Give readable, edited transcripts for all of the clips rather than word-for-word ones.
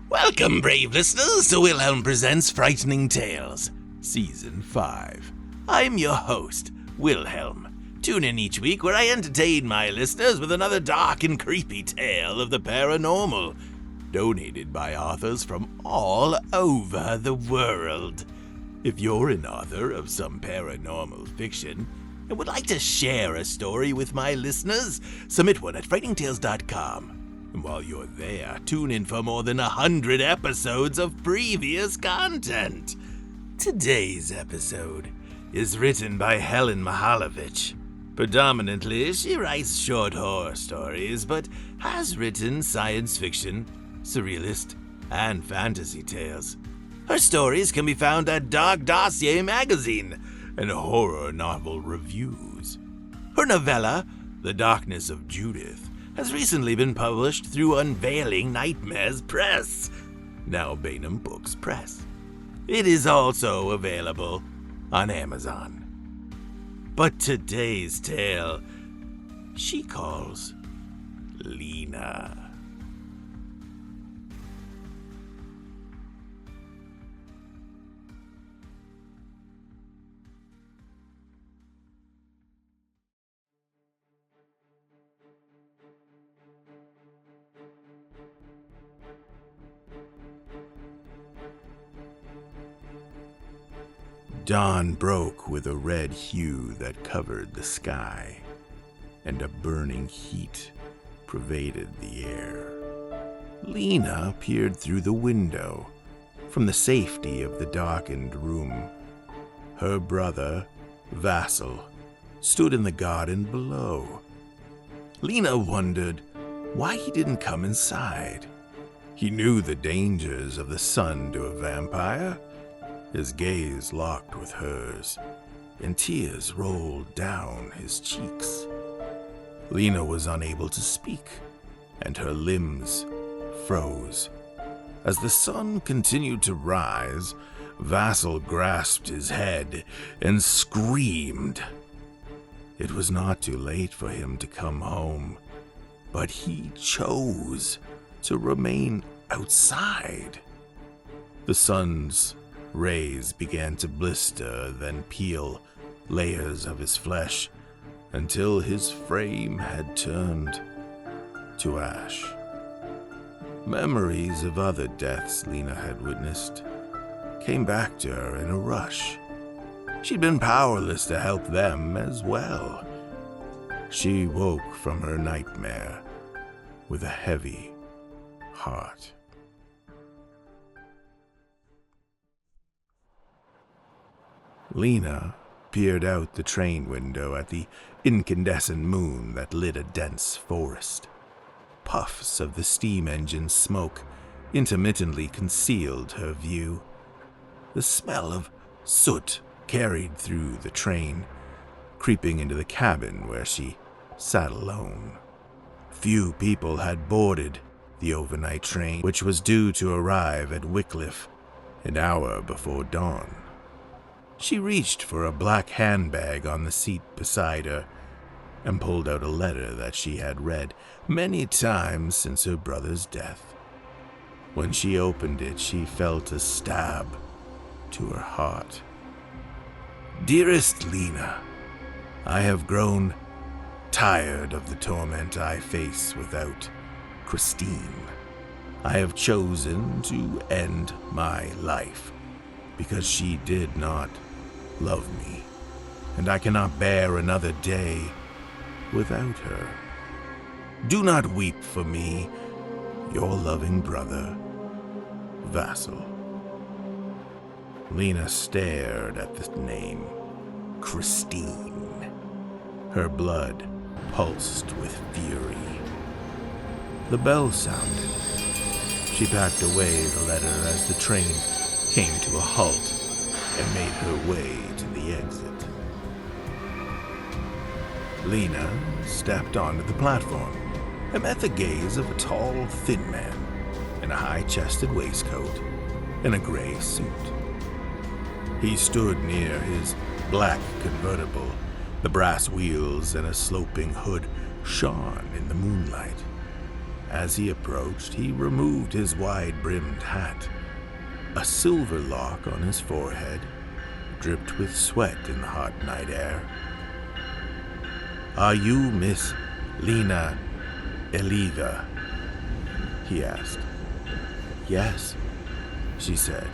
Welcome, brave listeners, to Wilhelm Presents Frightening Tales, Season 5. I'm your host, Wilhelm. Tune in each week where I entertain my listeners with another dark and creepy tale of the paranormal, donated by authors from all over the world. If you're an author of some paranormal fiction and would like to share a story with my listeners, submit one at frighteningtales.com. And while you're there, tune in for more than 100 episodes of previous content. Today's episode is written by Helen Mihajlovic. Predominantly, she writes short horror stories, but has written science fiction, surrealist, and fantasy tales. Her stories can be found at Dark Dossier magazine and horror novel reviews. Her novella, The Darkness of Judith, has recently been published through Unveiling Nightmares Press, now Bainham Books Press. It is also available on Amazon. But today's tale, she calls Lena. Dawn broke with a red hue that covered the sky, and a burning heat pervaded the air. Lena peered through the window from the safety of the darkened room. Her brother, Vasil, stood in the garden below. Lena wondered why he didn't come inside. He knew the dangers of the sun to a vampire. His gaze locked with hers, and tears rolled down his cheeks. Lena was unable to speak, and her limbs froze. As the sun continued to rise, Vasil grasped his head and screamed. It was not too late for him to come home, but he chose to remain outside. The sun's rays began to blister, then peel layers of his flesh until his frame had turned to ash. Memories of other deaths Lena had witnessed came back to her in a rush. She'd been powerless to help them as well. She woke from her nightmare with a heavy heart. Lena peered out the train window at the incandescent moon that lit a dense forest. Puffs of the steam engine's smoke intermittently concealed her view. The smell of soot carried through the train, creeping into the cabin where she sat alone. Few people had boarded the overnight train, which was due to arrive at Wycliffe an hour before dawn. She reached for a black handbag on the seat beside her and pulled out a letter that she had read many times since her brother's death. When she opened it, she felt a stab to her heart. Dearest Lena, I have grown tired of the torment I face without Christine. I have chosen to end my life because she did not love me, and I cannot bear another day without her. Do not weep for me, your loving brother, Vasil. Lena stared at the name, Christine. Her blood pulsed with fury. The bell sounded. She packed away the letter as the train came to a halt and made her way to the exit. Lena stepped onto the platform and met the gaze of a tall, thin man in a high-chested waistcoat and a gray suit. He stood near his black convertible. The brass wheels and a sloping hood shone in the moonlight. As he approached, he removed his wide-brimmed hat. A silver lock on his forehead dripped with sweat in the hot night air. "Are you Miss Lena Eliva?" he asked. "Yes," she said.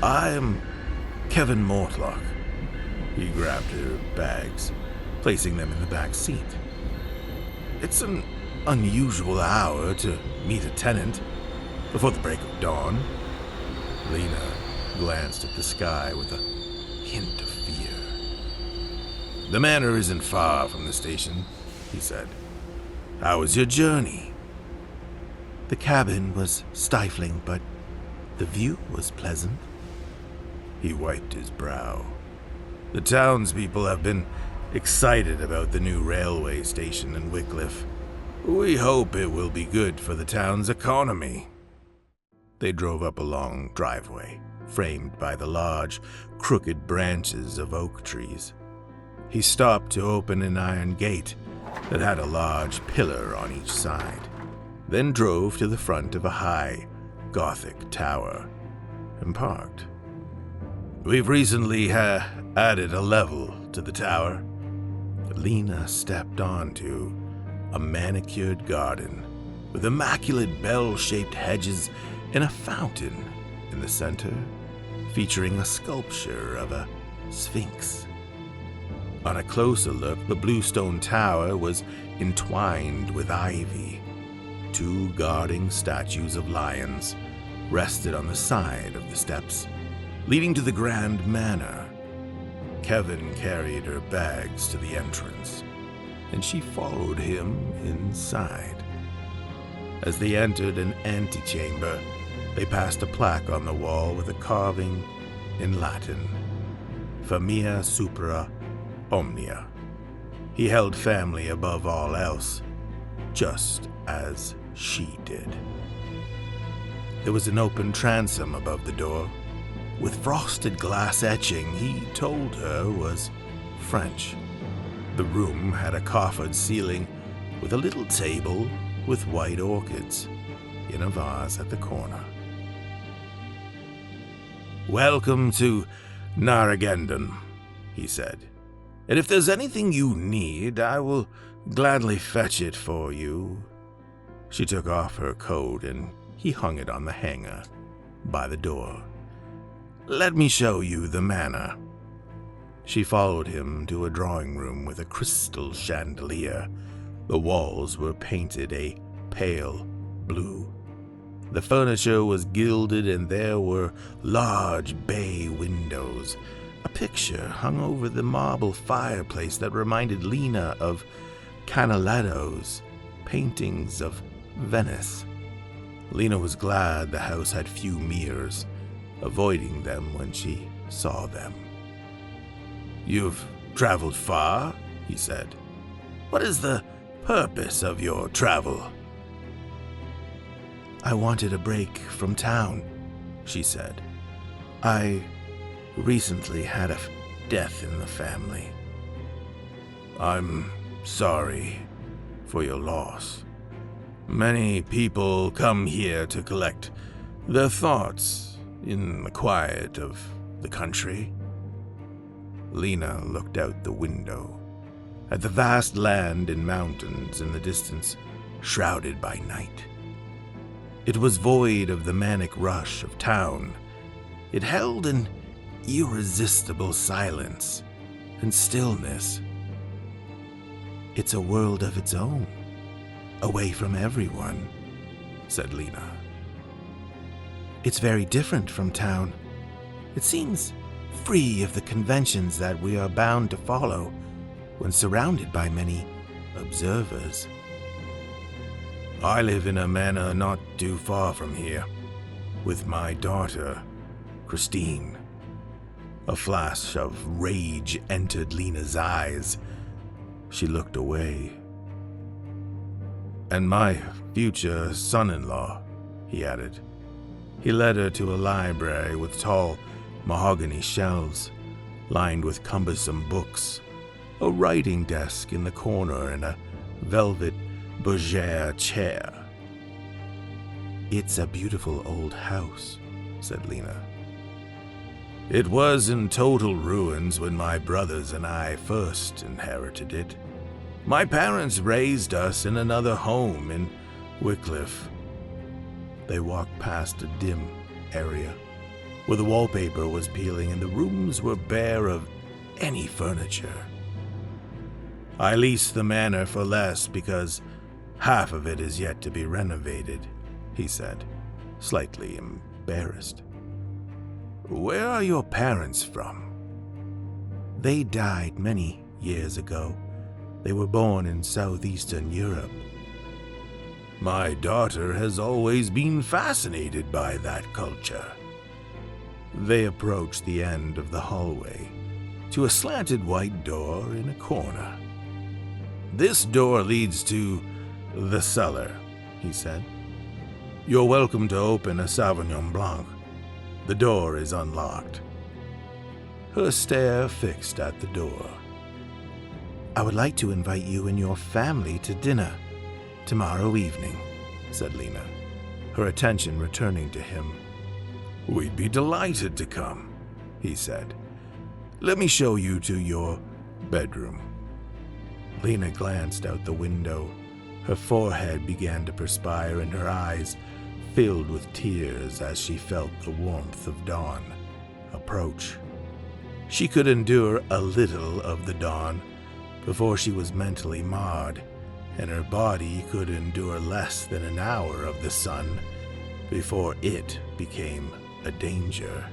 "I am Kevin Mortlock." He grabbed her bags, placing them in the back seat. "It's an unusual hour to meet a tenant before the break of dawn." Lena glanced at the sky with a hint of fear. "The manor isn't far from the station," he said. "How was your journey?" "The cabin was stifling, but the view was pleasant." He wiped his brow. "The townspeople have been excited about the new railway station in Wycliffe. We hope it will be good for the town's economy." They drove up a long driveway, framed by the large, crooked branches of oak trees. He stopped to open an iron gate that had a large pillar on each side, then drove to the front of a high, Gothic tower and parked. "We've recently added a level to the tower." Lena stepped onto a manicured garden with immaculate bell-shaped hedges and a fountain in the center, featuring a sculpture of a sphinx. On a closer look, the bluestone tower was entwined with ivy. Two guarding statues of lions rested on the side of the steps, leading to the grand manor. Kevin carried her bags to the entrance, and she followed him inside. As they entered an antechamber, they passed a plaque on the wall with a carving in Latin, "Familia supra omnia." He held family above all else, just as she did. There was an open transom above the door, with frosted glass etching he told her was French. The room had a coffered ceiling with a little table with white orchids in a vase at the corner. "Welcome to Narragansett," he said. "And if there's anything you need, I will gladly fetch it for you." She took off her coat and he hung it on the hanger by the door. "Let me show you the manor." She followed him to a drawing room with a crystal chandelier. The walls were painted a pale blue. The furniture was gilded and there were large bay windows. A picture hung over the marble fireplace that reminded Lena of Canaletto's paintings of Venice. Lena was glad the house had few mirrors, avoiding them when she saw them. "You've traveled far?" he said. "What is the purpose of your travel?" "I wanted a break from town," she said. "I recently had a death in the family." "I'm sorry for your loss. Many people come here to collect their thoughts in the quiet of the country." Lena looked out the window at the vast land and mountains in the distance, shrouded by night. It was void of the manic rush of town. It held an irresistible silence and stillness. "It's a world of its own, away from everyone," said Lena. "It's very different from town. It seems free of the conventions that we are bound to follow when surrounded by many observers." "I live in a manor not too far from here, with my daughter, Christine." A flash of rage entered Lena's eyes. She looked away. "And my future son-in-law," he added. He led her to a library with tall mahogany shelves, lined with cumbersome books, a writing desk in the corner, and a velvet bergère chair "It's a beautiful old house," said Lena. "It was in total ruins when my brothers and I first inherited it. My parents raised us in another home in Wycliffe." They walked past a dim area where the wallpaper was peeling and the rooms were bare of any furniture. "I leased the manor for less because half of it is yet to be renovated," he said, slightly embarrassed. "Where are your parents from?" "They died many years ago. They were born in southeastern Europe." "My daughter has always been fascinated by that culture." They approached the end of the hallway to a slanted white door in a corner. "This door leads to the cellar," he said. "You're welcome to open a Sauvignon Blanc. The door is unlocked." Her stare fixed at the door. "I would like to invite you and your family to dinner tomorrow evening," said Lena, her attention returning to him. "We'd be delighted to come," he said. "Let me show you to your bedroom." Lena glanced out the window. Her forehead began to perspire and her eyes filled with tears as she felt the warmth of dawn approach. She could endure a little of the dawn before she was mentally marred, and her body could endure less than an hour of the sun before it became a danger.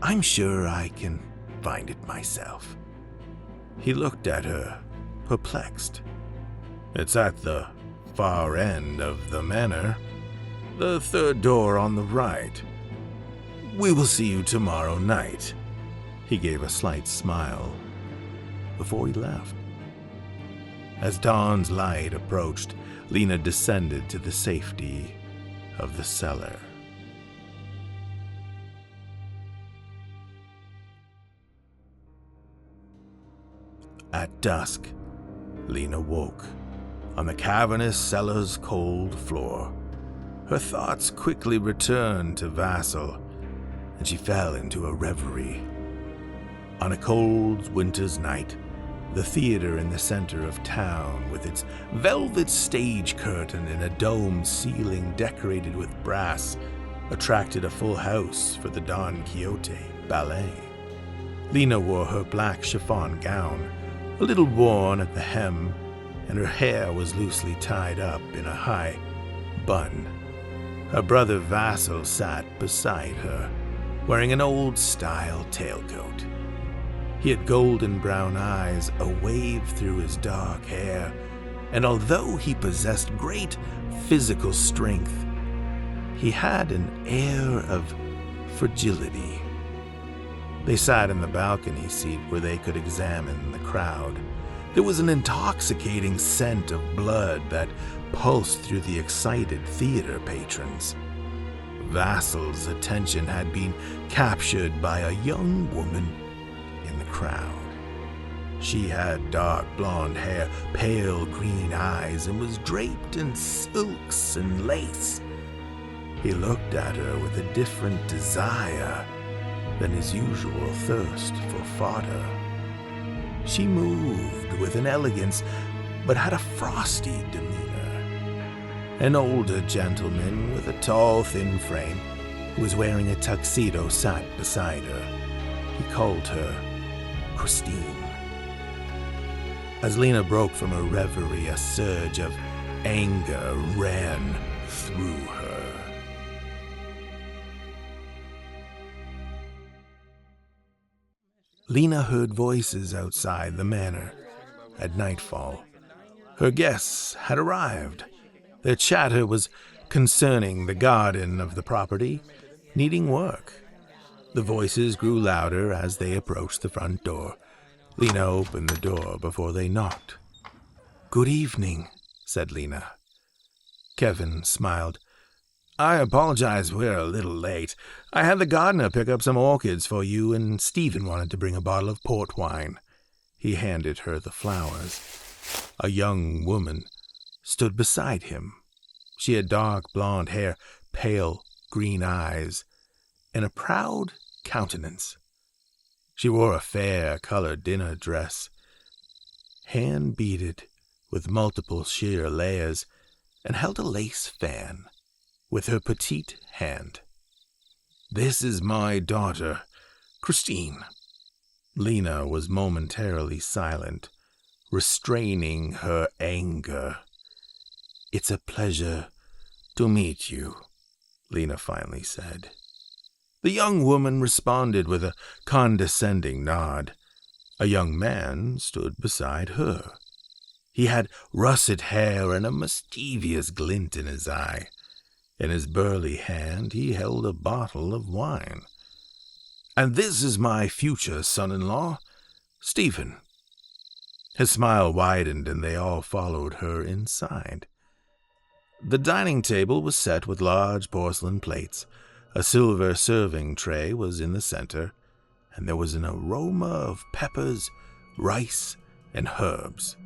"I'm sure I can find it myself." He looked at her, perplexed. "It's at the far end of the manor, the third door on the right. We will see you tomorrow night." He gave a slight smile before he left. As dawn's light approached, Lena descended to the safety of the cellar. At dusk, Lena woke on the cavernous cellar's cold floor. Her thoughts quickly returned to Vassal, and she fell into a reverie. On a cold winter's night, the theater in the center of town, with its velvet stage curtain and a domed ceiling decorated with brass, attracted a full house for the Don Quixote ballet. Lena wore her black chiffon gown, a little worn at the hem, and her hair was loosely tied up in a high bun. Her brother Vassal sat beside her, wearing an old-style tailcoat. He had golden brown eyes, a wave through his dark hair, and although he possessed great physical strength, he had an air of fragility. They sat in the balcony seat where they could examine the crowd. There was an intoxicating scent of blood that pulsed through the excited theater patrons. Vassal's attention had been captured by a young woman in the crowd. She had dark blonde hair, pale green eyes, and was draped in silks and lace. He looked at her with a different desire than his usual thirst for fodder. She moved with an elegance, but had a frosty demeanor. An older gentleman with a tall, thin frame, who was wearing a tuxedo, sat beside her. He called her Christine. As Lena broke from her reverie, a surge of anger ran through her. Lena heard voices outside the manor at nightfall. Her guests had arrived. Their chatter was concerning the garden of the property, needing work. The voices grew louder as they approached the front door. Lena opened the door before they knocked. "Good evening," said Lena. Kevin smiled. "I apologize we're a little late. I had the gardener pick up some orchids for you, and Stephen wanted to bring a bottle of port wine." He handed her the flowers. A young woman stood beside him, She had dark blonde hair, pale green eyes, and a proud countenance. She wore a fair-colored dinner dress, hand-beaded with multiple sheer layers, and held a lace fan with her petite hand. "This is my daughter, Christine." Lena was momentarily silent, restraining her anger. "It's a pleasure to meet you," Lena finally said. The young woman responded with a condescending nod. A young man stood beside her. He had russet hair and a mischievous glint in his eye. In his burly hand he held a bottle of wine. "And this is my future son-in-law, Stephen." His smile widened, and they all followed her inside. The dining table was set with large porcelain plates. A silver serving tray was in the center, and there was an aroma of peppers, rice, and herbs.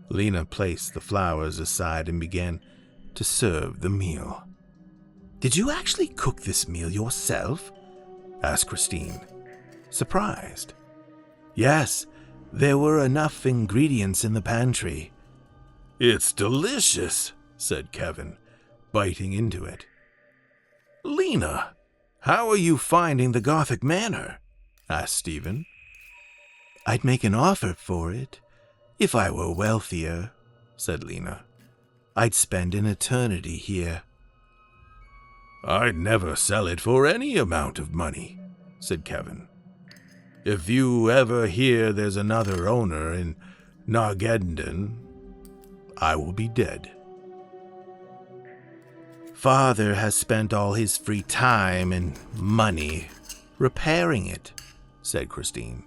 Lena placed the flowers aside and began to serve the meal. "Did you actually cook this meal yourself?" asked Christine, surprised. "Yes, there were enough ingredients in the pantry." "It's delicious," said Kevin, biting into it. "Lena, how are you finding the Gothic manor?" asked Stephen. "I'd make an offer for it if I were wealthier," said Lena. "I'd spend an eternity here." "I'd never sell it for any amount of money," said Kevin. "If you ever hear there's another owner in Nargendon, I will be dead." "Father has spent all his free time and money repairing it," said Christine,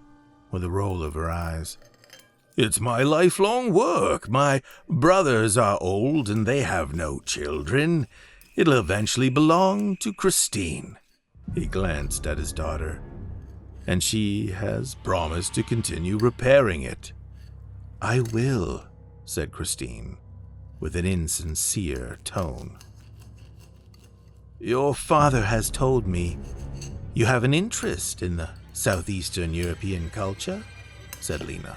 with a roll of her eyes. "It's my lifelong work. My brothers are old and they have no children. It'll eventually belong to Christine." He glanced at his daughter. "And she has promised to continue repairing it." "I will," said Christine, with an insincere tone. "Your father has told me you have an interest in the Southeastern European culture," said Lena.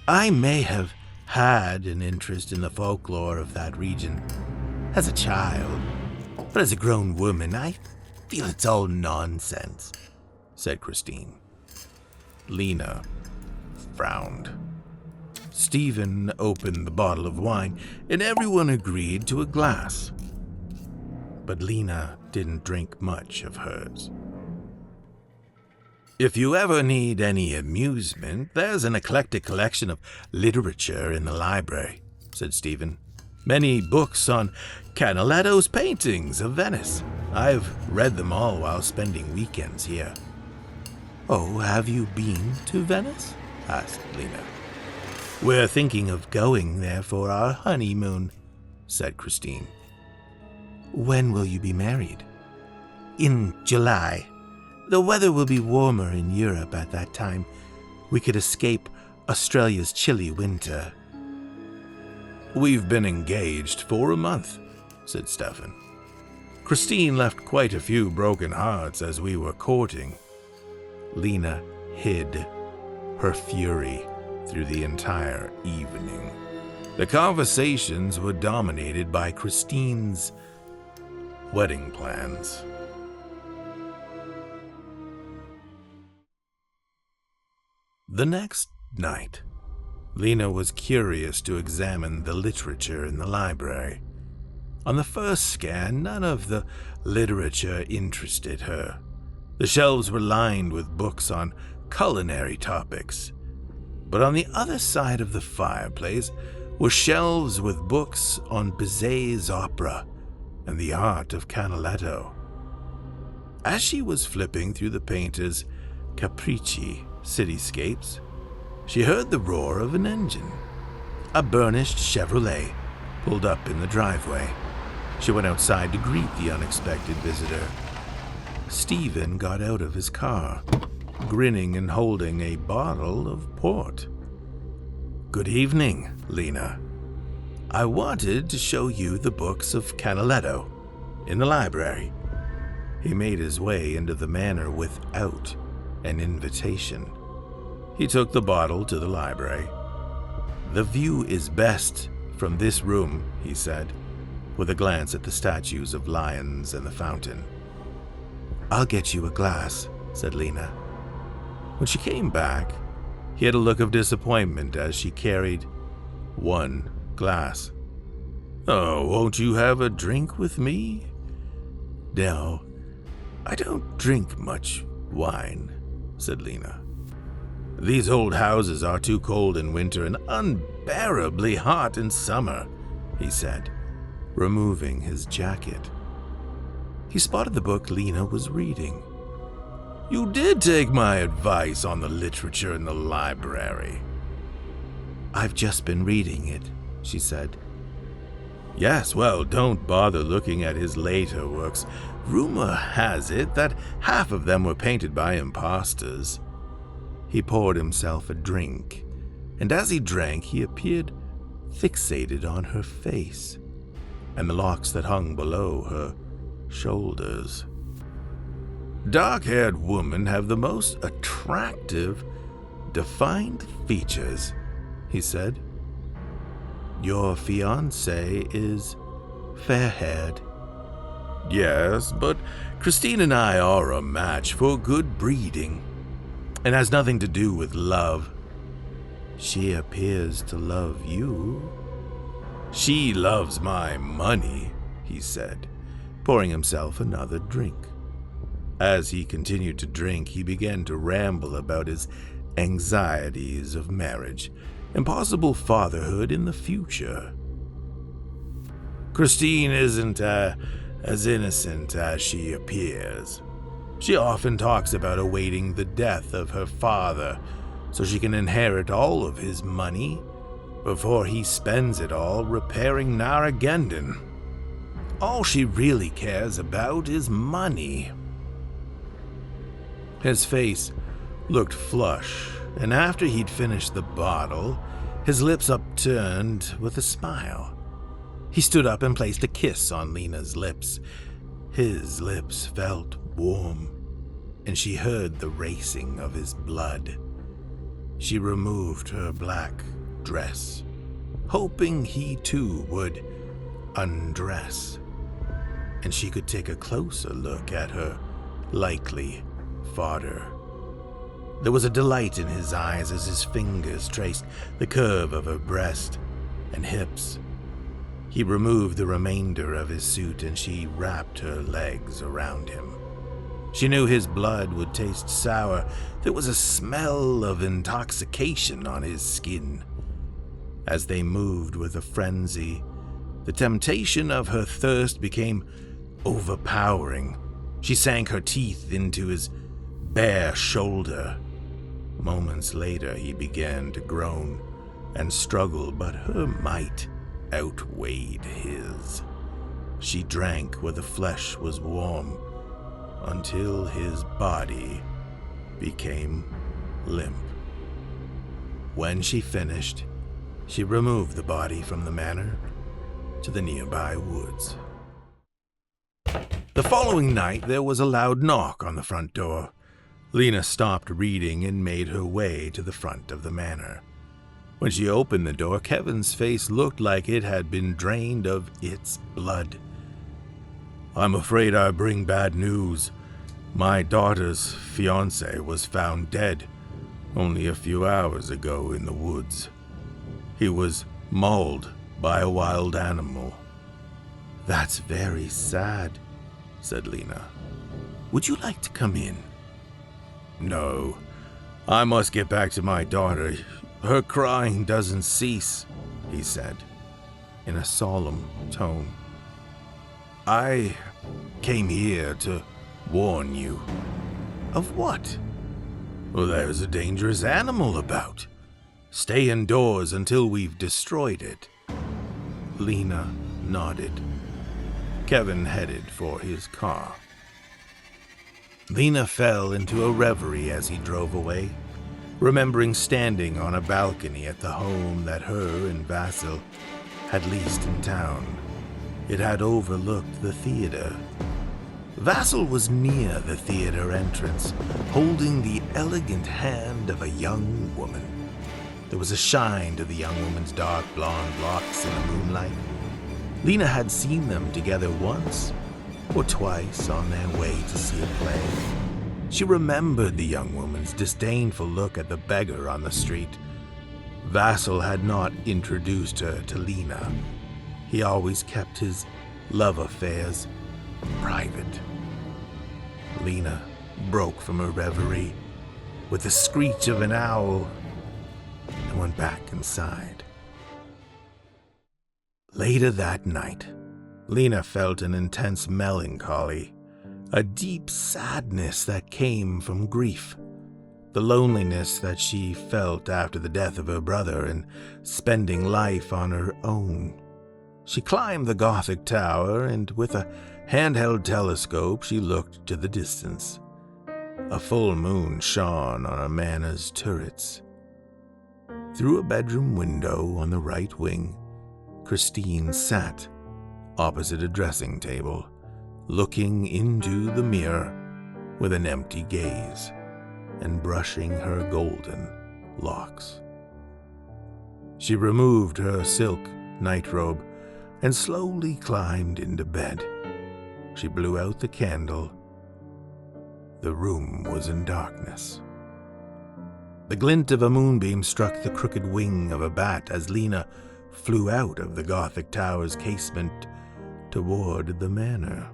"I may have had an interest in the folklore of that region as a child, but as a grown woman, I feel it's all nonsense," said Christine. Lena frowned. Stephen opened the bottle of wine, and everyone agreed to a glass. But Lena didn't drink much of hers. "If you ever need any amusement, there's an eclectic collection of literature in the library," said Stephen. "Many books on Canaletto's paintings of Venice. I've read them all while spending weekends here." "Oh, have you been to Venice?" asked Lena. "We're thinking of going there for our honeymoon," said Christine. "When will you be married?" "In July. The weather will be warmer in Europe at that time. We could escape Australia's chilly winter." "We've been engaged for a month," said Stefan. "Christine left quite a few broken hearts as we were courting." Lena hid her fury through the entire evening. The conversations were dominated by Christine's wedding plans. The next night, Lena was curious to examine the literature in the library. On the first scan, none of the literature interested her. The shelves were lined with books on culinary topics. But on the other side of the fireplace were shelves with books on Bizet's opera and the art of Canaletto. As she was flipping through the painter's Capricci cityscapes, she heard the roar of an engine. A burnished Chevrolet pulled up in the driveway. She went outside to greet the unexpected visitor. Stephen got out of his car, grinning and holding a bottle of port. "Good evening, Lena." I wanted to show you the books of Canaletto in the library. He made his way into the manor without an invitation. He took the bottle to the library. The view is best from this room, he said, with a glance at the statues of lions and the fountain. I'll get you a glass, said Lena. When she came back, he had a look of disappointment as she carried one glass. Oh, won't you have a drink with me? No, I don't drink much wine, said Lena. These old houses are too cold in winter and unbearably hot in summer, he said, removing his jacket. He spotted the book Lena was reading. You did take my advice on the literature in the library. I've just been reading it, she said. Yes, well, don't bother looking at his later works. Rumor has it that half of them were painted by imposters. He poured himself a drink, and as he drank, he appeared fixated on her face and the locks that hung below her shoulders. Dark-haired women have the most attractive, defined features, he said. Your fiancé is fair-haired. Yes, but Christine and I are a match for good breeding, and has nothing to do with love. She appears to love you. She loves my money, he said, pouring himself another drink. As he continued to drink, he began to ramble about his anxieties of marriage and possible fatherhood in the future. Christine isn't as innocent as she appears. She often talks about awaiting the death of her father so she can inherit all of his money before he spends it all repairing Narragansett. All she really cares about is money. His face looked flush, and after he'd finished the bottle, his lips upturned with a smile. He stood up and placed a kiss on Lena's lips. His lips felt warm, and she heard the racing of his blood. She removed her black dress, hoping he too would undress, and she could take a closer look at her likely fodder. There was a delight in his eyes as his fingers traced the curve of her breast and hips. He removed the remainder of his suit and she wrapped her legs around him. She knew his blood would taste sour. There was a smell of intoxication on his skin. As they moved with a frenzy, the temptation of her thirst became overpowering. She sank her teeth into his bare shoulder. Moments later, he began to groan and struggle, but her might outweighed his. She drank where the flesh was warm until his body became limp. When she finished, she removed the body from the manor to the nearby woods. The following night, there was a loud knock on the front door. Lena stopped reading and made her way to the front of the manor. When she opened the door, Kevin's face looked like it had been drained of its blood. I'm afraid I bring bad news. My daughter's fiancé was found dead only a few hours ago in the woods. He was mauled by a wild animal. That's very sad, said Lena. Would you like to come in? No, I must get back to my daughter. Her crying doesn't cease, he said, in a solemn tone. I came here to warn you. Of what? Well, there's a dangerous animal about. Stay indoors until we've destroyed it. Lena nodded. Kevin headed for his car. Lena fell into a reverie as he drove away, remembering standing on a balcony at the home that her and Vasil at least in town. It had overlooked the theater. Vassal was near the theater entrance, holding the elegant hand of a young woman. There was a shine to the young woman's dark blonde locks in the moonlight. Lena had seen them together once or twice on their way to see a play. She remembered the young woman's disdainful look at the beggar on the street. Vassal had not introduced her to Lena. He always kept his love affairs private. Lena broke from her reverie with the screech of an owl and went back inside. Later that night, Lena felt an intense melancholy, a deep sadness that came from grief, the loneliness that she felt after the death of her brother and spending life on her own. She climbed the Gothic tower, and with a handheld telescope she looked to the distance. A full moon shone on a manor's turrets. Through a bedroom window on the right wing, Christine sat opposite a dressing table, looking into the mirror with an empty gaze and brushing her golden locks. She removed her silk nightrobe and slowly climbed into bed. She blew out the candle. The room was in darkness. The glint of a moonbeam struck the crooked wing of a bat as Lena flew out of the Gothic tower's casement toward the manor.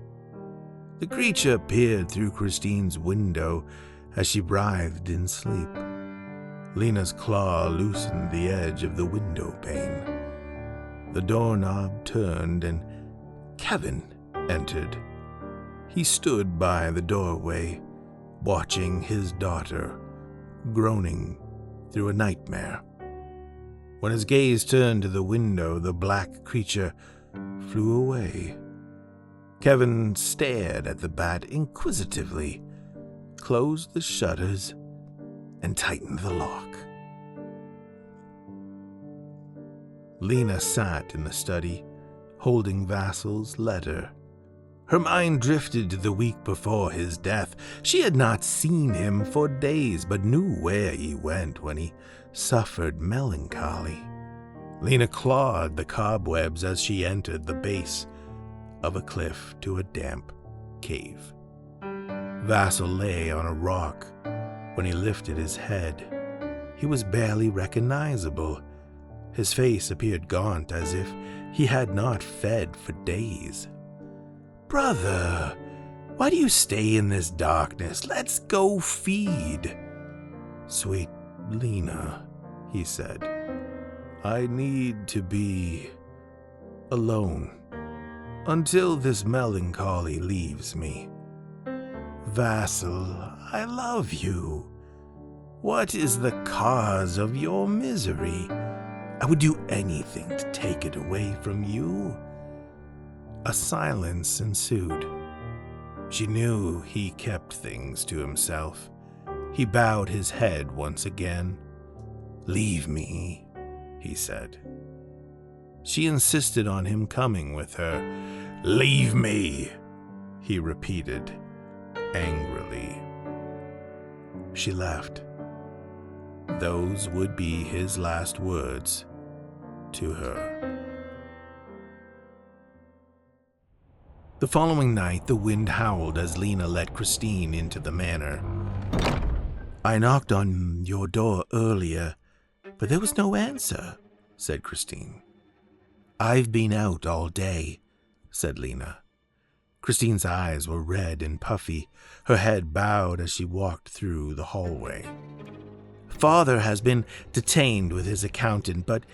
The creature peered through Christine's window as she writhed in sleep. Lena's claw loosened the edge of the window pane. The doorknob turned and Kevin entered. He stood by the doorway, watching his daughter, groaning through a nightmare. When his gaze turned to the window, the black creature flew away. Kevin stared at the bat inquisitively, closed the shutters, and tightened the lock. Lena sat in the study, holding Vassal's letter. Her mind drifted to the week before his death. She had not seen him for days, but knew where he went when he suffered melancholy. Lena clawed the cobwebs as she entered the base of a cliff to a damp cave. Vassal lay on a rock. When he lifted his head, he was barely recognizable. His face appeared gaunt, as if he had not fed for days. "Brother, why do you stay in this darkness? Let's go feed." "Sweet Lena," he said, "I need to be alone until this melancholy leaves me. Vassal, I love you. What is the cause of your misery? I would do anything to take it away from you." A silence ensued. She knew he kept things to himself. He bowed his head once again. "Leave me," he said. She insisted on him coming with her. "Leave me," he repeated angrily. She left. Those would be his last words to her. The following night, the wind howled as Lena let Christine into the manor. "I knocked on your door earlier, but there was no answer," said Christine. "I've been out all day," said Lena. Christine's eyes were red and puffy, her head bowed as she walked through the hallway. "Father has been detained with his accountant, but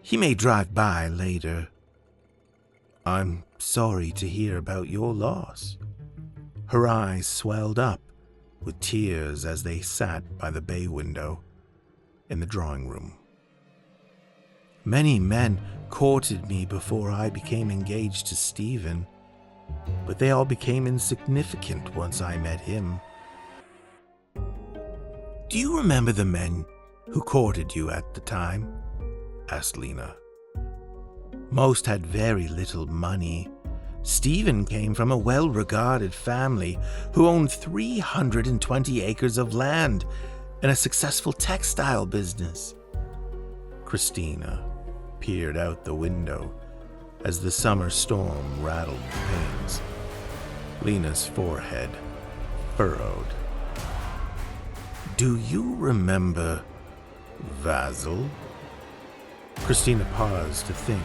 he may drive by later." "I'm sorry to hear about your loss." Her eyes swelled up with tears as they sat by the bay window in the drawing room. "Many men courted me before I became engaged to Stephen, but they all became insignificant once I met him." "Do you remember the men who courted you at the time?" asked Lena. Most had very little money. Stephen came from a well-regarded family who owned 320 acres of land and a successful textile business. Christina peered out the window as the summer storm rattled the panes. Lena's forehead furrowed. "Do you remember Vasil?" Christina paused to think,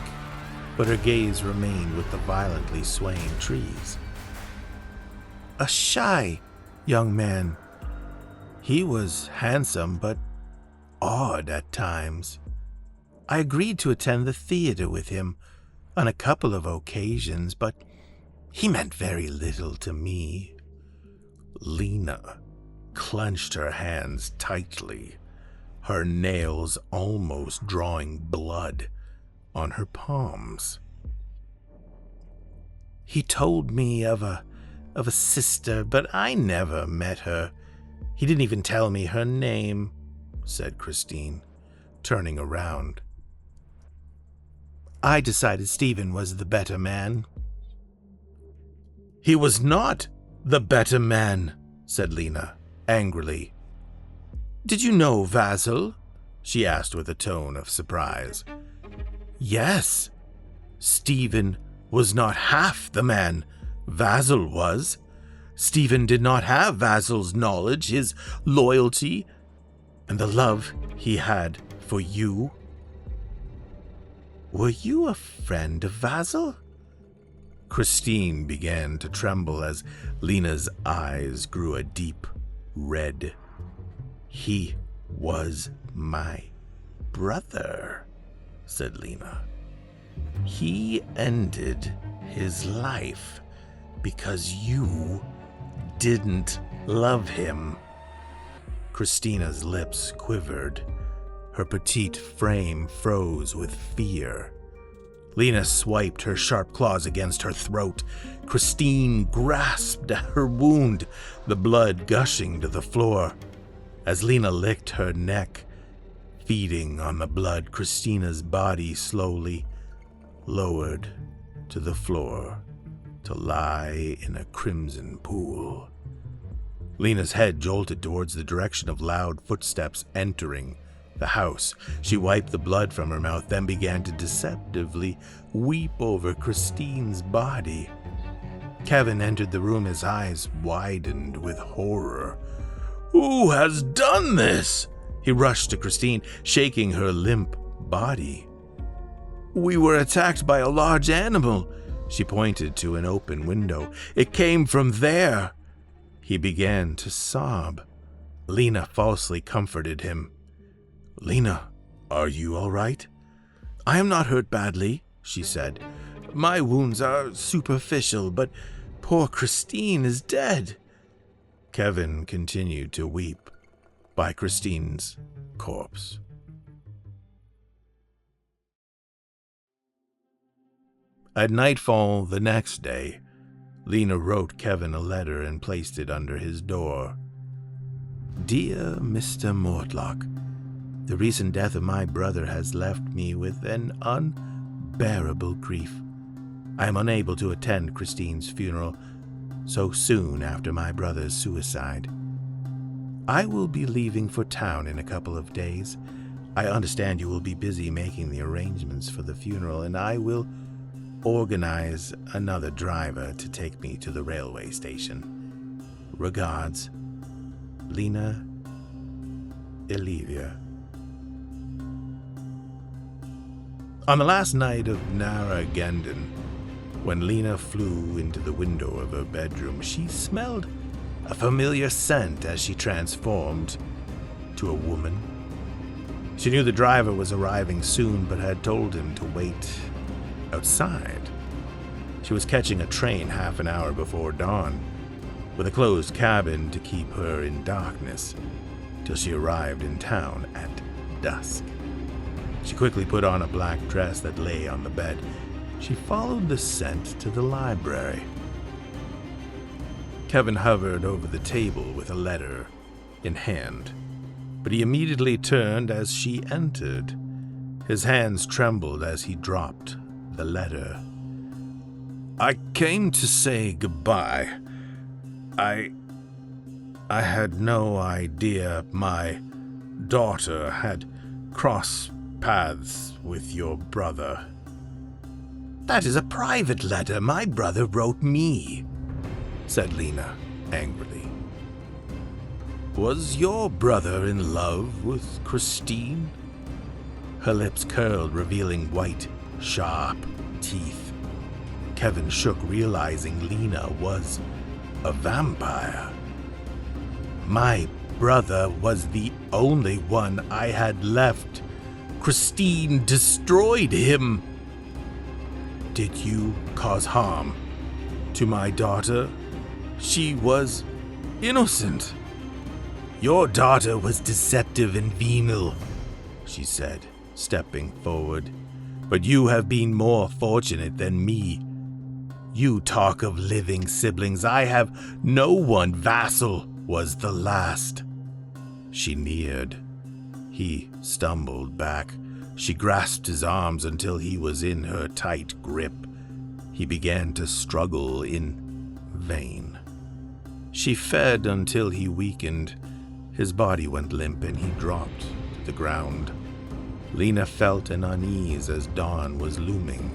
but her gaze remained with the violently swaying trees. "A shy young man. He was handsome, but odd at times. I agreed to attend the theater with him on a couple of occasions, but he meant very little to me." Lena clenched her hands tightly, her nails almost drawing blood on her palms. "He told me of a sister, but I never met her. He didn't even tell me her name," said Christine, turning around. "I decided Stephen was the better man." "He was not the better man," said Lena, angrily. "Did you know Vasil?" she asked with a tone of surprise. "Yes. Stephen was not half the man Vasil was. Stephen did not have Vasil's knowledge, his loyalty, and the love he had for you." "Were you a friend of Vasil?" Christine began to tremble as Lena's eyes grew a deep red. "He was my brother," said Lena. "He ended his life because you didn't love him." Christina's lips quivered. Her petite frame froze with fear. Lena swiped her sharp claws against her throat. Christine grasped at her wound, the blood gushing to the floor. As Lena licked her neck, feeding on the blood, Christina's body slowly lowered to the floor to lie in a crimson pool. Lena's head jolted towards the direction of loud footsteps entering the house. She wiped the blood from her mouth, then began to deceptively weep over Christine's body. Kevin entered the room, his eyes widened with horror. "Who has done this?" He rushed to Christine, shaking her limp body. "We were attacked by a large animal." She pointed to an open window. "It came from there." He began to sob. Lena falsely comforted him. "Lena, are you all right?" "I am not hurt badly," she said. "My wounds are superficial, but poor Christine is dead." Kevin continued to weep by Christine's corpse. At nightfall the next day, Lena wrote Kevin a letter and placed it under his door. "Dear Mr. Mortlock, the recent death of my brother has left me with an unbearable grief. I am unable to attend Christine's funeral so soon after my brother's suicide. I will be leaving for town in a couple of days. I understand you will be busy making the arrangements for the funeral, and I will organize another driver to take me to the railway station. Regards, Lena Elivia." On the last night of Narragansett, when Lena flew into the window of her bedroom, she smelled a familiar scent as she transformed to a woman. She knew the driver was arriving soon, but had told him to wait outside. She was catching a train half an hour before dawn, with a closed cabin to keep her in darkness, till she arrived in town at dusk. She quickly put on a black dress that lay on the bed. She followed the scent to the library. Kevin hovered over the table with a letter in hand, but he immediately turned as she entered. His hands trembled as he dropped the letter. "I came to say goodbye. I had no idea my daughter had crossed paths with your brother." "That is a private letter my brother wrote me," said Lena angrily. "Was your brother in love with Christine?" Her lips curled, revealing white, sharp teeth. Kevin shook, realizing Lena was a vampire. "My brother was the only one I had left. Christine destroyed him." "Did you cause harm to my daughter? She was innocent." "Your daughter was deceptive and venal," she said, stepping forward. "But you have been more fortunate than me. You talk of living siblings. I have no one. Vassal was the last." She neared. He stumbled back. She grasped his arms until he was in her tight grip. He began to struggle in vain. She fed until he weakened. His body went limp and he dropped to the ground. Lena felt an unease as dawn was looming.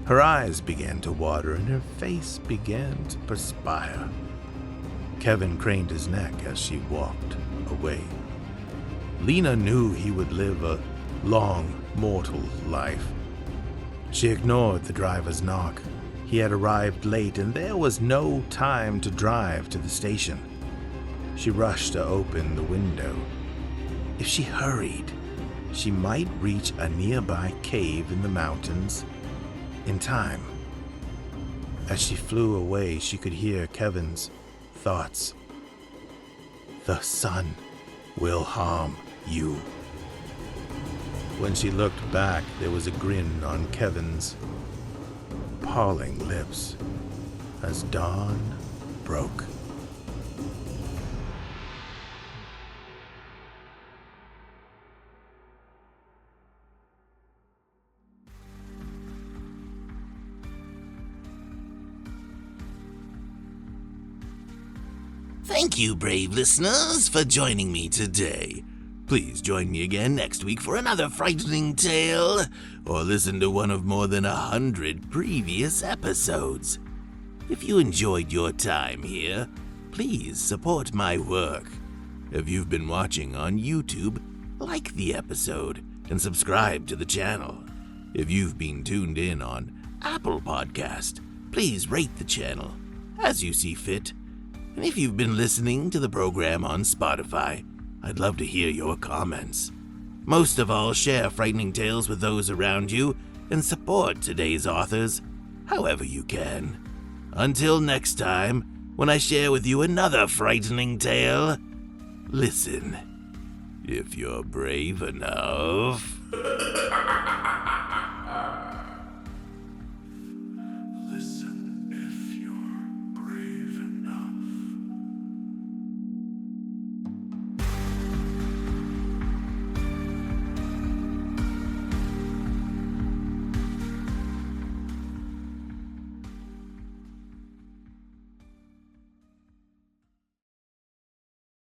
Her eyes began to water and her face began to perspire. Kevin craned his neck as she walked away. Lena knew he would live a long, mortal life. She ignored the driver's knock. He had arrived late and there was no time to drive to the station. She rushed to open the window. If she hurried, she might reach a nearby cave in the mountains in time. As she flew away, she could hear Kevin's thoughts. "The sun will harm you." When she looked back, there was a grin on Kevin's appalling lips as dawn broke. Thank you, brave listeners, for joining me today. Please join me again next week for another frightening tale, or listen to one of more than 100 previous episodes. If you enjoyed your time here, please support my work. If you've been watching on YouTube, like the episode and subscribe to the channel. If you've been tuned in on Apple Podcast, please rate the channel as you see fit. And if you've been listening to the program on Spotify, I'd love to hear your comments. Most of all, share frightening tales with those around you and support today's authors however you can. Until next time, when I share with you another frightening tale, listen if you're brave enough.